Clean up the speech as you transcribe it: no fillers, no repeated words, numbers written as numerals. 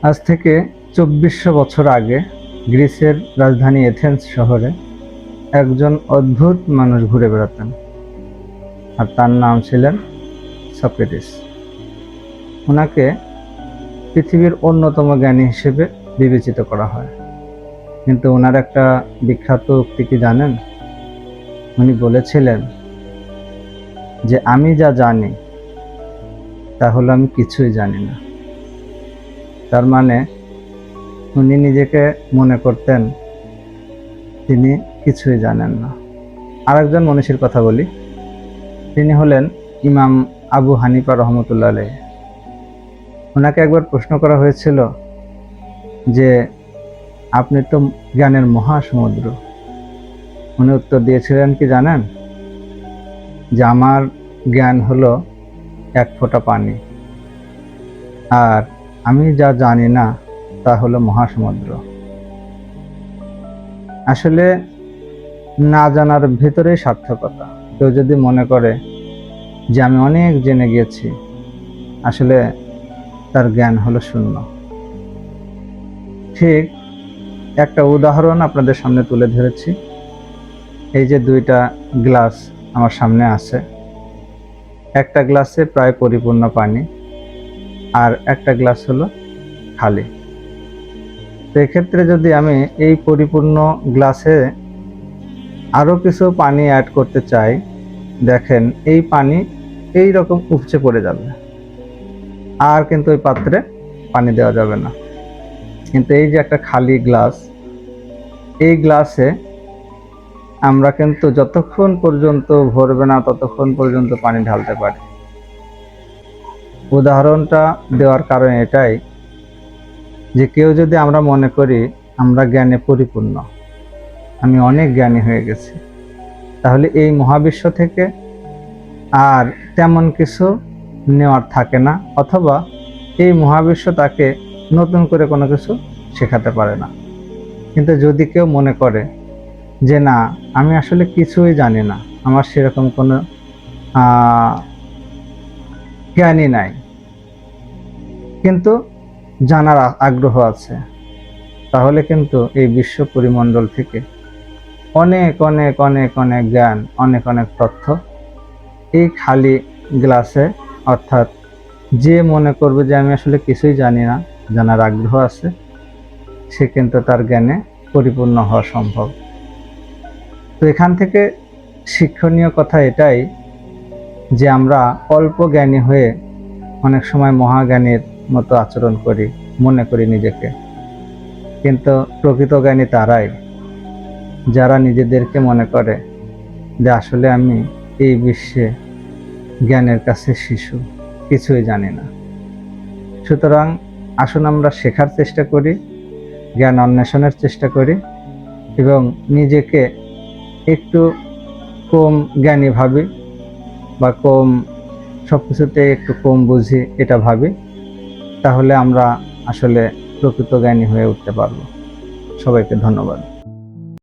আজ থেকে ২৪০০ বছর আগে গ্রিসের রাজধানী এথেন্স শহরে একজন অদ্ভুত মানুষ ঘুরে বেড়াতেন, আর তার নাম ছিলেন সক্রেটিস। ওনাকে পৃথিবীর অন্যতম জ্ঞানী হিসেবে বিবেচিত করা হয়, কিন্তু ওনার একটা বিখ্যাত উক্তি কি জানেন? উনি বলেছিলেন যে আমি যা জানি তা হলো আমি কিছুই জানি না। তার মানে উনি নিজেকে মনে করতেন তিনি কিছুই জানেন না। আরেকজন মনীষীর কথা বলি, তিনি হলেন ইমাম আবু হানিফা রহমতুল্লাহ আলাইহ। ওনাকে একবার প্রশ্ন করা হয়েছিল যে আপনি তো জ্ঞানের মহাসমুদ্র। উনি উত্তর দিয়েছিলেন কি জানেন? যে আমার জ্ঞান হলো এক ফোঁটা পানি, আর আমি যা জানি না তা হলো মহাসমুদ্র। আসলে না জানার ভিতরেই সার্থকতা। কেউ যদি মনে করে যে আমি অনেক জেনে গিয়েছি, আসলে তার জ্ঞান হলো শূন্য। ঠিক একটা উদাহরণ আপনাদের সামনে তুলে ধরেছি। এই যে দুইটা গ্লাস আমার সামনে আছে, একটা গ্লাসে প্রায় পরিপূর্ণ পানি, আর একটা গ্লাস হলো খালি। তো এক্ষেত্রে যদি আমি এই পরিপূর্ণ গ্লাসে আরও কিছু পানি অ্যাড করতে চাই, দেখেন এই পানি এই রকম উপচে পড়ে যাবে, আর কিন্তু ওই পাত্রে পানি দেওয়া যাবে না। কিন্তু এই যে একটা খালি গ্লাস, এই গ্লাসে আমরা কিন্তু যতক্ষণ পর্যন্ত ভরবে না ততক্ষণ পর্যন্ত পানি ঢালতে পারি। উদাহরণটা দেওয়ার কারণ এটাই যে কেউ যদি আমরা মনে করি আমরা জ্ঞানে পরিপূর্ণ, আমি অনেক জ্ঞানী হয়ে গেছি, তাহলে এই মহাবিশ্ব থেকে আর তেমন কিছু নেওয়ার থাকে না, অথবা এই মহাবিশ্ব তাকে নতুন করে কোনো কিছু শেখাতে পারে না। কিন্তু যদি কেউ মনে করে যে না, আমি আসলে কিছুই জানি না, আমার সেরকম কোনো জ্ঞানই নাই, কিন্তু জানার আগ্রহ আছে, তাহলে কিন্তু এই বিশ্ব পরিমণ্ডল থেকে অনেক অনেক অনেক অনেক জ্ঞান, অনেক অনেক তথ্য এই খালি গ্লাসে, অর্থাৎ যে মনে করবে যে আমি আসলে কিছুই জানি না, জানার আগ্রহ আছে, সে কিন্তু তার জ্ঞানে পরিপূর্ণ হওয়া সম্ভব। তো এখান থেকে শিক্ষণীয় কথা এটাই যে আমরা অল্প জ্ঞানী হয়ে অনেক সময় মহাজ্ঞানীর মতো আচরণ করি, মনে করি নিজেকে। কিন্তু প্রকৃত জ্ঞানী তারাই যারা নিজেদেরকে মনে করে যে আসলে আমি এই বিশ্বে জ্ঞানের কাছে শিশু, কিছুই জানি না। সুতরাং আসুন আমরা শেখার চেষ্টা করি, জ্ঞান অন্বেষণের চেষ্টা করি, এবং নিজেকে একটু কম জ্ঞানী ভাবি, বা কম সব কিছুতে একটু কম বুঝি এটা ভাবি, তাহলে আমরা আসলে প্রকৃত জ্ঞানী হয়ে উঠতে পারবো। সবাইকে ধন্যবাদ।